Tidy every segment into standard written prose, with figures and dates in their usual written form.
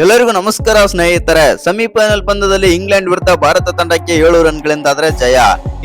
ಎಲ್ಲರಿಗೂ ನಮಸ್ಕಾರ ಸ್ನೇಹಿತರೆ. ಸೆಮಿಫೈನಲ್ ಪಂದ್ಯದಲ್ಲಿ ಇಂಗ್ಲೆಂಡ್ ವಿರುದ್ಧ ಭಾರತ ತಂಡಕ್ಕೆ 7 ರನ್ಗಳಿಂದಾದ್ರೆ ಜಯ.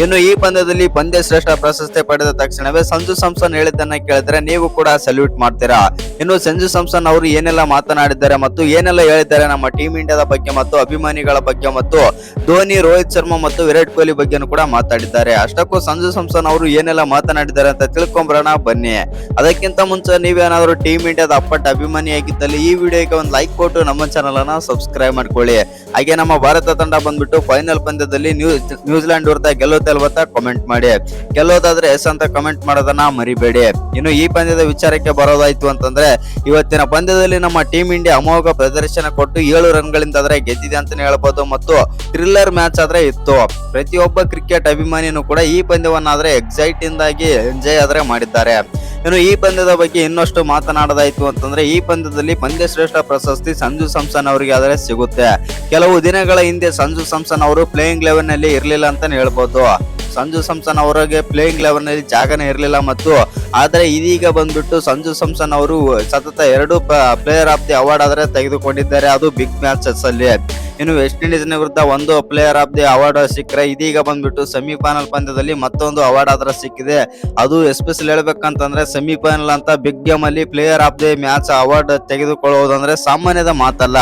ಇನ್ನು ಈ ಪಂದ್ಯದಲ್ಲಿ ಪಂದ್ಯ ಶ್ರೇಷ್ಠ ಪ್ರಶಸ್ತಿ ಪಡೆದ ತಕ್ಷಣವೇ ಸಂಜು ಸ್ಯಾಮ್ಸನ್ ಹೇಳಿದ್ದನ್ನ ಕೇಳಿದ್ರೆ ನೀವು ಕೂಡ ಸಲ್ಯೂಟ್ ಮಾಡ್ತೀರಾ. ಇನ್ನು ಸಂಜು ಸ್ಯಾಮ್ಸನ್ ಅವರು ಏನೆಲ್ಲ ಮಾತನಾಡಿದ್ದಾರೆ ಮತ್ತು ಏನೆಲ್ಲ ಹೇಳಿದ್ದಾರೆ ನಮ್ಮ ಟೀಮ್ ಇಂಡಿಯಾದ ಬಗ್ಗೆ ಮತ್ತು ಅಭಿಮಾನಿಗಳ ಬಗ್ಗೆ ಮತ್ತು ಧೋನಿ, ರೋಹಿತ್ ಶರ್ಮಾ ಮತ್ತು ವಿರಾಟ್ ಕೊಹ್ಲಿ ಬಗ್ಗೆನೂ ಕೂಡ ಮಾತಾಡಿದ್ದಾರೆ. ಅಷ್ಟಕ್ಕೂ ಸಂಜು ಸ್ಯಾಮ್ಸನ್ ಅವರು ಏನೆಲ್ಲ ಮಾತನಾಡಿದ್ದಾರೆ ಅಂತ ತಿಳ್ಕೊಂಬರೋಣ ಬನ್ನಿ. ಅದಕ್ಕಿಂತ ಮುಂಚೆ ನೀವೇನಾದ್ರೂ ಟೀಮ್ ಇಂಡಿಯಾದ ಅಪ್ಪಟ ಅಭಿಮಾನಿಯಾಗಿದ್ದಲ್ಲಿ ಈ ವಿಡಿಯೋಗೆ ಒಂದು ಲೈಕ್ ಕೊಟ್ಟು ನಮ್ಮ ಚಾನಲ್ ಅನ್ನ ಸಬ್ಸ್ಕ್ರೈಬ್ ಮಾಡ್ಕೊಳ್ಳಿ. ಹಾಗೆ ನಮ್ಮ ಭಾರತ ತಂಡ ಬಂದ್ಬಿಟ್ಟು ಫೈನಲ್ ಪಂದ್ಯದಲ್ಲಿ ನ್ಯೂಜಿಲೆಂಡ್ ವಿರುದ್ಧ ಗೆಲ್ಲುತ್ತಲ್ವ ಕಮೆಂಟ್ ಮಾಡಿ. ಗೆಲ್ಲೋದಾದ್ರೆ ಎಸ್ ಅಂತ ಕಮೆಂಟ್ ಮಾಡೋದನ್ನ ಮರಿಬೇಡಿ. ಇನ್ನು ಈ ಪಂದ್ಯದ ವಿಚಾರಕ್ಕೆ ಬರೋದಾಯ್ತು ಅಂತಂದ್ರೆ ಇವತ್ತಿನ ಪಂದ್ಯದಲ್ಲಿ ನಮ್ಮ ಟೀಮ್ ಇಂಡಿಯಾ ಅಮೋಘ ಪ್ರದರ್ಶನ ಕೊಟ್ಟು 7 ರನ್ಗಳಿಂದ ಗೆದ್ದಿದೆ ಅಂತಾನೆ ಹೇಳ್ಬೋದು ಮತ್ತು ಥ್ರಿಲ್ಲರ್ ಮ್ಯಾಚ್ ಆದ್ರೆ ಇತ್ತು. ಪ್ರತಿಯೊಬ್ಬ ಕ್ರಿಕೆಟ್ ಅಭಿಮಾನಿನೂ ಕೂಡ ಈ ಪಂದ್ಯವನ್ನಾದ್ರೆ ಎಕ್ಸೈಟ್ ಇಂದಾಗಿ ಎಂಜಾಯ್ ಆದ್ರೆ ಮಾಡಿದ್ದಾರೆ. ಇನ್ನು ಈ ಪಂದ್ಯದ ಬಗ್ಗೆ ಇನ್ನಷ್ಟು ಮಾತನಾಡೋದಾಯ್ತು ಅಂತಂದ್ರೆ ಈ ಪಂದ್ಯದಲ್ಲಿ ಪಂದ್ಯ ಶ್ರೇಷ್ಠ ಪ್ರಶಸ್ತಿ ಸಂಜು ಸ್ಯಾಮ್ಸನ್ ಅವರಿಗೆ ಆದ್ರೆ ಸಿಗುತ್ತೆ. ಕೆಲವು ದಿನಗಳ ಹಿಂದೆ ಸಂಜು ಸ್ಯಾಮ್ಸನ್ ಅವರು ಪ್ಲೇಯಿಂಗ್ ಲೆವೆನ್ ನಲ್ಲಿ ಇರ್ಲಿಲ್ಲ ಅಂತಾನೆ ಹೇಳ್ಬೋದು. ಸಂಜು ಸ್ಯಾಮ್ಸನ್ ಅವರಿಗೆ ಪ್ಲೇಯಿಂಗ್ ಲೆವೆನ್ ನಲ್ಲಿ ಜಾಗನೇ ಇರಲಿಲ್ಲ ಮತ್ತು ಆದ್ರೆ ಇದೀಗ ಬಂದ್ಬಿಟ್ಟು ಸಂಜು ಸ್ಯಾಮ್ಸನ್ ಅವರು ಸತತ 2 ಪ್ಲೇಯರ್ ಆಫ್ ದಿ ಅವಾರ್ಡ್ ಆದ್ರೆ ತೆಗೆದುಕೊಂಡಿದ್ದಾರೆ, ಅದು ಬಿಗ್ ಮ್ಯಾಚಸ್ ಅಲ್ಲಿ. ಇನ್ನು ವೆಸ್ಟ್ ಇಂಡೀಸ್ ವಿರುದ್ಧ 1 ಪ್ಲೇಯರ್ ಆಫ್ ದಿ ಅವಾರ್ಡ್ ಸಿಕ್ಕರೆ ಇದೀಗ ಬಂದ್ಬಿಟ್ಟು ಸೆಮಿಫೈನಲ್ ಪಂದ್ಯದಲ್ಲಿ ಮತ್ತೊಂದು ಅವಾರ್ಡ್ ಆದ್ರೆ ಸಿಕ್ಕಿದೆ. ಅದು ಎಸ್ಪೆಷಲ್ ಹೇಳ್ಬೇಕಂತಂದ್ರೆ ಸೆಮಿಫೈನಲ್ ಅಂತ ಬಿಗ್ ಗೇಮ್ ಅಲ್ಲಿ player of the match award ತೆಗೆದುಕೊಳ್ಳುವುದಂದ್ರೆ ಸಾಮಾನ್ಯದ ಮಾತಲ್ಲ.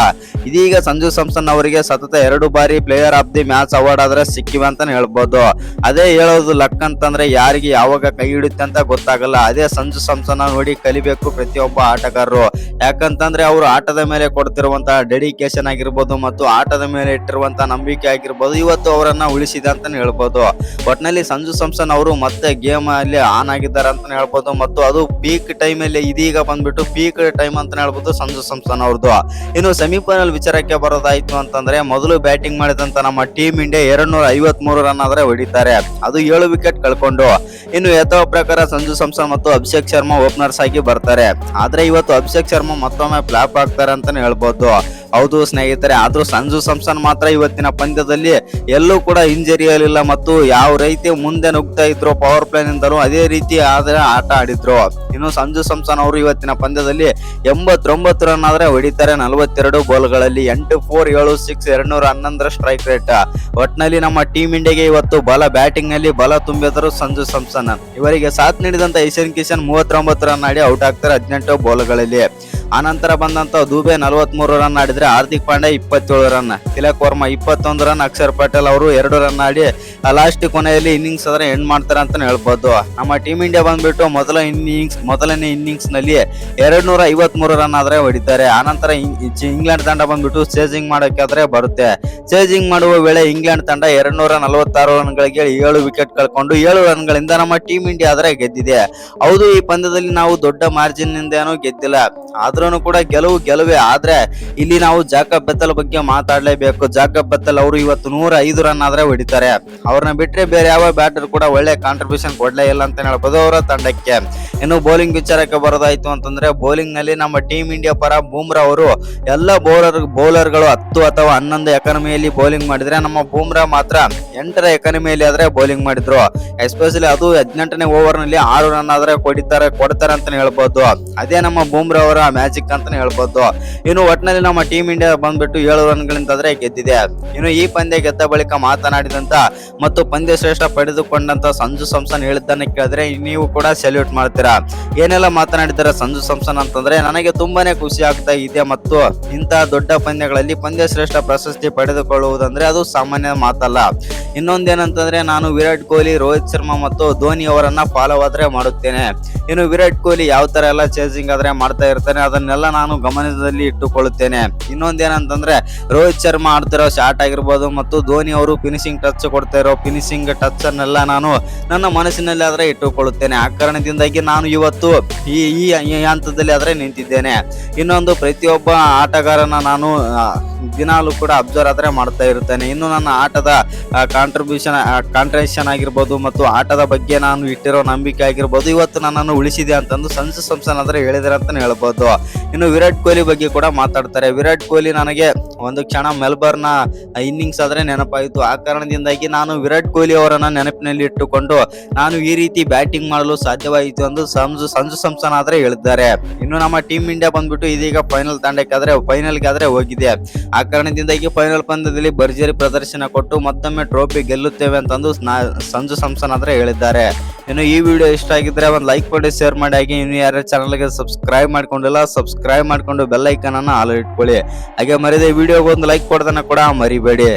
ಇದೀಗ ಸಂಜು ಸ್ಯಾಮ್ಸನ್ ಅವರಿಗೆ ಸತತ 2 ಬಾರಿ player of the match award ಆದ್ರೆ ಸಿಕ್ಕಿವೆ ಅಂತಾನೆ ಹೇಳ್ಬೋದು. ಅದೇ ಹೇಳೋದು ಲಕ್ ಅಂತಂದ್ರೆ ಯಾರಿಗೆ ಯಾವಾಗ ಕೈ ಹಿಡಿಯುತ್ತೆ ಅಂತ ಗೊತ್ತಾಗಲ್ಲ. ಅದೇ ಸಂಜು ಸ್ಯಾಮ್ಸನ್ ನೋಡಿ ಕಲಿಬೇಕು ಪ್ರತಿಯೊಬ್ಬ ಆಟಗಾರರು. ಯಾಕಂತಂದ್ರೆ ಅವರು ಆಟದ ಮೇಲೆ ಕೊಡ್ತಿರುವಂತಹ ಡೆಡಿಕೇಶನ್ ಆಗಿರ್ಬೋದು ಮತ್ತು ಆಟದ ಮೇಲೆ ಇಟ್ಟಿರುವಂತಹ ನಂಬಿಕೆ ಆಗಿರ್ಬೋದು ಇವತ್ತು ಅವರನ್ನ ಉಳಿಸಿದೆ ಅಂತಾನೆ ಹೇಳ್ಬೋದು. ಒಟ್ನಲ್ಲಿ ಸಂಜು ಸ್ಯಾಮ್ಸನ್ ಅವರು ಮತ್ತೆ ಗೇಮ್ ಅಲ್ಲಿ ಆನ್ ಆಗಿದ್ದಾರೆ ಅಂತಾನೆ ಹೇಳ್ಬೋದು ಮತ್ತು ಅದು ಪೀಕ್ ಟೈಮ್ ಅಲ್ಲಿ ಇದೀಗ ಬಂದ್ಬಿಟ್ಟು ಪೀಕ್ ಟೈಮ್ ಅಂತಾನೆ ಹೇಳ್ಬೋದು ಸಂಜು ಸ್ಯಾಮ್ಸನ್ ಅವ್ರದ್ದು. ಇನ್ನು ಸೆಮಿಫೈನಲ್ ವಿಚಾರಕ್ಕೆ ಬರೋದಾಯ್ತು ಅಂತಂದ್ರೆ ಮೊದಲು ಬ್ಯಾಟಿಂಗ್ ಮಾಡಿದಂತ ನಮ್ಮ ಟೀಮ್ ಇಂಡಿಯಾ 253 ರನ್ ಆದ್ರೆ ಹೊಡಿತಾರೆ, ಅದು 7 ವಿಕೆಟ್ ಕಳ್ಕೊಂಡು. ಇನ್ನು ಯಥಾ ಪ್ರಕಾರ ಸಂಜು ಸ್ಯಾಮ್ಸನ್ ಮತ್ತು ಅಭಿಷೇಕ್ ಶರ್ಮಾ ಓಪನರ್ಸ್ ಆಗಿ ಬರ್ತಾರೆ. ಆದ್ರೆ ಇವತ್ತು ಅಭಿಷೇಕ್ ಶರ್ಮಾ ಮತ್ತೊಮ್ಮೆ ಫ್ಲಾಪ್ ಆಗ್ತಾರೆ ಅಂತಾನೆ ಹೇಳ್ಬೋದು. ಹೌದು ಸ್ನೇಹಿತರೆ, ಆದ್ರೂ ಸಂಜು ಸ್ಯಾಮ್ಸನ್ ಮಾತ್ರ ಇವತ್ತಿನ ಪಂದ್ಯದಲ್ಲಿ ಎಲ್ಲೂ ಕೂಡ ಇಂಜರಿ ಇರಲಿಲ್ಲ ಮತ್ತು ಯಾವ ರೀತಿ ಮುಂದೆ ನುಗ್ತಾ ಇದ್ರು ಪವರ್ ಪ್ಲೇ ನಿಂದಲೂ ಅದೇ ರೀತಿ ಆದ್ರೆ ಆಟ ಆಡಿದ್ರು. ಇನ್ನು ಸಂಜು ಸ್ಯಾಮ್ಸನ್ ಅವರು ಇವತ್ತಿನ ಪಂದ್ಯದಲ್ಲಿ 89 ರನ್ ಆದ್ರೆ ಹೊಡಿತಾರೆ 42 ಬಾಲ್ಗಳಲ್ಲಿ, 8-4, 7-6, 211 ಸ್ಟ್ರೈಕ್ ರೇಟ್. ಒಟ್ನಲ್ಲಿ ನಮ್ಮ ಟೀಮ್ ಇಂಡಿಯಾಗೆ ಇವತ್ತು ಬಲ ಬ್ಯಾಟಿಂಗ್ ನಲ್ಲಿ ಬಲ ತುಂಬಿದರು ಸಂಜು ಸ್ಯಾಮ್ಸನ್. ಇವರಿಗೆ ಸಾಥ್ ನೀಡಿದಂತ ಇಶಾನ್ ಕಿಶನ್ 39 ರನ್ ಆಡಿ ಔಟ್ ಆಗ್ತಾರೆ 18 ಬಾಲ್ಗಳಲ್ಲಿ. ಆನಂತರ ಬಂದಂತ ದುಬೆ 43 ರನ್ ಆಡಿದ್ರೆ ಹಾರ್ದಿಕ್ ಪಾಂಡ್ಯ 27 ರನ್, ತಿಲಕ್ ವರ್ಮಾ 21 ರನ್, ಅಕ್ಷರ್ ಪಟೇಲ್ ಅವರು 2 ರನ್ ಆಡಿ ಲಾಸ್ಟ್ ಕೊನೆಯಲ್ಲಿ ಇನ್ನಿಂಗ್ಸ್ ಆದ್ರೆ ಎಂಡ್ ಮಾಡ್ತಾರೆ ಅಂತಾನೆ ಹೇಳ್ಬೋದು. ನಮ್ಮ ಟೀಮ್ ಇಂಡಿಯಾ ಬಂದ್ಬಿಟ್ಟು ಮೊದಲನೇ ಇನ್ನಿಂಗ್ಸ್ ನಲ್ಲಿ 253 ರನ್ ಆದ್ರೆ ಹೊಡಿತಾರೆ. ಆನಂತರ ಇಂಗ್ಲೆಂಡ್ ತಂಡ ಬಂದ್ಬಿಟ್ಟು ಚೇಸಿಂಗ್ ಮಾಡೋಕೆ ಬರುತ್ತೆ. ಚೇಸಿಂಗ್ ಮಾಡುವ ವೇಳೆ ಇಂಗ್ಲೆಂಡ್ ತಂಡ 246 ರನ್ಗಳಿಗೆ 7 ವಿಕೆಟ್ ಕಳ್ಕೊಂಡು 7 ರನ್ಗಳಿಂದ ನಮ್ಮ ಟೀಮ್ ಇಂಡಿಯಾ ಆದ್ರೆ ಗೆದ್ದಿದೆ. ಹೌದು, ಈ ಪಂದ್ಯದಲ್ಲಿ ನಾವು ದೊಡ್ಡ ಮಾರ್ಜಿನ್ ನಿಂದ ಏನೂ ಗೆದ್ದಿಲ್ಲ, ಆದ್ರೂ ಕೂಡ ಗೆಲುವೇ. ಆದ್ರೆ ಇಲ್ಲಿ ನಾವು ಜಾಕಬ್ ಬೆಥೆಲ್ ಬಗ್ಗೆ ಮಾತಾಡ್ಲೇಬೇಕು. ಜಾಕಬ್ ಬೆಥೆಲ್ ಅವರು ಇವತ್ತು 105 ರನ್ ಆದ್ರೆ ಹೊಡಿತಾರೆ. ಅವ್ರನ್ನ ಬಿಟ್ರೆ ಬೇರೆ ಯಾವ ಬ್ಯಾಟರ್ ಕೂಡ ಒಳ್ಳೆ ಕಾಂಟ್ರಿಬ್ಯೂಷನ್ ಕೊಡ್ಲೇ ಇಲ್ಲ ಅಂತ ಹೇಳ್ಬೋದು ಅವರ ತಂಡಕ್ಕೆ. ಇನ್ನು ಬೌಲಿಂಗ್ ವಿಚಾರಕ್ಕೆ ಬರೋದಾಯ್ತು ಅಂತಂದ್ರೆ ಬೌಲಿಂಗ್ ನಲ್ಲಿ ನಮ್ಮ ಟೀಮ್ ಇಂಡಿಯಾ ಪರ ಬೂಮ್ರಾ ಅವರು ಎಲ್ಲ ಬೌಲರ್ಗಳು 10 ಅಥವಾ 11 ಎಕಾನಮಿಯಲ್ಲಿ ಬೌಲಿಂಗ್ ಮಾಡಿದ್ರೆ ನಮ್ಮ ಬೂಮ್ರಾ ಮಾತ್ರ 8ರ ಎಕಾನಮಿಯಲ್ಲಿ ಆದ್ರೆ ಬೌಲಿಂಗ್ ಮಾಡಿದ್ರು. ಎಸ್ಪೆಷಲಿ ಅದು 18ನೇ ಓವರ್ ನಲ್ಲಿ 6 ರನ್ ಆದ್ರೆ ಕೊಡ್ತಾರೆ ಅಂತಾನೆ ಹೇಳ್ಬೋದು. ಅದೇ ನಮ್ಮ ಬೂಮ್ರಾ ಅವರ ಮ್ಯಾಜಿಕ್ ಅಂತಾನೆ ಹೇಳ್ಬೋದು. ಇನ್ನು ಒಟ್ಟಿನಲ್ಲಿ ನಮ್ಮ ಟೀಮ್ ಇಂಡಿಯಾ ಬಂದ್ಬಿಟ್ಟು 7 ರನ್ಗಳಿಂದ ಆದ್ರೆ ಗೆದ್ದಿದೆ. ಇನ್ನು ಈ ಪಂದ್ಯ ಗೆದ್ದ ಬಳಿಕ ಮಾತನಾಡಿದಂತ ಮತ್ತು ಪಂದ್ಯ ಶ್ರೇಷ್ಠ ಪಡೆದುಕೊಂಡಂತ ಸಂಜು ಸ್ಯಾಮ್ಸನ್ ಹೇಳಿದ್ದನ್ನ ಕೇಳಿದ್ರೆ ನೀವು ಕೂಡ ಸೆಲ್ಯೂಟ್ ಮಾಡ್ತೀರಾ. ಏನೆಲ್ಲ ಮಾತನಾಡಿದ್ದಾರೆ ಸಂಜು ಸ್ಯಾಮ್ಸನ್ ಅಂತಂದ್ರೆ, ನನಗೆ ತುಂಬಾನೇ ಖುಷಿ ಆಗ್ತಾ ಇದೆ ಮತ್ತು ಇಂತಹ ದೊಡ್ಡ ಪಂದ್ಯಗಳಲ್ಲಿ ಪಂದ್ಯ ಶ್ರೇಷ್ಠ ಪ್ರಶಸ್ತಿ ಪಡೆದುಕೊಳ್ಳುವುದಂದ್ರೆ ಅದು ಸಾಮಾನ್ಯ ಮಾತಲ್ಲ. ಇನ್ನೊಂದೇನಂತಂದ್ರೆ ನಾನು ವಿರಾಟ್ ಕೊಹ್ಲಿ, ರೋಹಿತ್ ಶರ್ಮಾ ಮತ್ತು ಧೋನಿ ಅವರನ್ನ ಫಾಲೋ ಆದ್ರೆ ಮಾಡುತ್ತೇನೆ. ಇನ್ನು ವಿರಾಟ್ ಕೊಹ್ಲಿ ಯಾವ ತರ ಎಲ್ಲ ಚೇಸಿಂಗ್ ಆದ್ರೆ ಮಾಡ್ತಾ ಇರ್ತಾನೆ ಅದನ್ನೆಲ್ಲ ನಾನು ಗಮನದಲ್ಲಿ ಇಟ್ಟುಕೊಳ್ಳುತ್ತೇನೆ. ಇನ್ನೊಂದೇನಂತಂದ್ರೆ ರೋಹಿತ್ ಶರ್ಮಾ ಆಡ್ತಿರೋ ಶಾಟ್ ಆಗಿರ್ಬೋದು ಮತ್ತು ಧೋನಿ ಅವರು ಫಿನಿಶಿಂಗ್ ಟಚ್ ಕೊಡ್ತಾ ಇರೋ ಫಿನಿಶಿಂಗ್ ಟಚ್ ಅನ್ನೆಲ್ಲ ನಾನು ನನ್ನ ಮನಸ್ಸಿನಲ್ಲಿ ಆದ್ರೆ ಇಟ್ಟುಕೊಳ್ಳುತ್ತೇನೆ. ಆ ಕಾರಣದಿಂದಾಗಿ ನಾನು ಇವತ್ತು ಈ ಹಂತದಲ್ಲಿ ಆದ್ರೆ ನಿಂತಿದ್ದೇನೆ. ಇನ್ನೊಂದು, ಪ್ರತಿಯೊಬ್ಬ ಆಟಗಾರನ ನಾನು ದಿನಾಲೂ ಕೂಡ ಅಬ್ಸರ್ವ್ ಆದ್ರೆ ಮಾಡ್ತಾ ಇರ್ತೇನೆ. ಇನ್ನು ನನ್ನ ಆಟದ ಕಾಂಟ್ರಿಬ್ಯೂಷನ್ ಆಗಿರ್ಬೋದು ಮತ್ತು ಆಟದ ಬಗ್ಗೆ ನಾನು ಇಟ್ಟಿರೋ ನಂಬಿಕೆ ಆಗಿರ್ಬೋದು ಇವತ್ತು ನನ್ನನ್ನು ಉಳಿಸಿದೆ ಅಂತಂದು ಸಂಜು ಸ್ಯಾಮ್ಸನ್ ಆದ್ರೆ ಹೇಳಿದಾರೆ ಅಂತಾನೆ ಹೇಳ್ಬೋದು. ಇನ್ನು ವಿರಾಟ್ ಕೊಹ್ಲಿ ಬಗ್ಗೆ ಕೂಡ ಮಾತಾಡ್ತಾರೆ. ವಿರಾಟ್ ಕೊಹ್ಲಿ ನನಗೆ ಒಂದು ಕ್ಷಣ ಮೆಲ್ಬರ್ನ್ ಇನ್ನಿಂಗ್ಸ್ ಆದ್ರೆ ನೆನಪಾಯಿತು. ಆ ಕಾರಣದಿಂದಾಗಿ ನಾನು ವಿರಾಟ್ ಕೊಹ್ಲಿ ಅವರನ್ನ ನೆನಪಿನಲ್ಲಿ ಇಟ್ಟುಕೊಂಡು ನಾನು ಈ ರೀತಿ ಬ್ಯಾಟಿಂಗ್ ಮಾಡಲು ಸಾಧ್ಯವಾಯಿತು ಎಂದು ಸಂಜು ಸ್ಯಾಮ್ಸನ್ ಆದ್ರೆ ಹೇಳಿದ್ದಾರೆ. ಇನ್ನು ನಮ್ಮ ಟೀಮ್ ಇಂಡಿಯಾ ಬಂದ್ಬಿಟ್ಟು ಇದೀಗ ಫೈನಲ್ಗಾದ್ರೆ ಹೋಗಿದೆ. ಆ ಕಾರಣದಿಂದಾಗಿ ಫೈನಲ್ ಪಂದ್ಯದಲ್ಲಿ ಭರ್ಜರಿ ಪ್ರದರ್ಶನ ಕೊಟ್ಟು ಮತ್ತೊಮ್ಮೆ ಟ್ರೋಫಿ ಗೆಲ್ಲುತ್ತೇವೆ ಅಂತಂದು ಸಂಜು ಸ್ಯಾಮ್ಸನ್ ಆದ್ರೆ ಹೇಳಿದ್ದಾರೆ. ಇನ್ನು ಈ ವಿಡಿಯೋ ಇಷ್ಟ ಆಗಿದ್ರೆ ಒಂದು ಲೈಕ್ ಮಾಡಿ, ಶೇರ್ ಮಾಡಿ, ಹಾಗೆ ಇನ್ನು ಯಾರ್ಯಾರು ಚಾನಲ್ಗೆ ಸಬ್ಸ್ಕ್ರೈಬ್ ಮಾಡ್ಕೊಂಡಿಲ್ಲ ಸಬ್ಸ್ಕ್ರೈಬ್ ಮಾಡ್ಕೊಂಡು ಬೆಲ್ ಐಕನ್ ಅನ್ನ ಆಲ್ ಇಟ್ಕೊಳ್ಳಿ. ಹಾಗೆ ಮರಿದೆ ವಿಡಿಯೋಗೆ ಒಂದು ಲೈಕ್ ಕೊಡೋದನ್ನ ಕೂಡ ಮರಿಬೇಡಿ.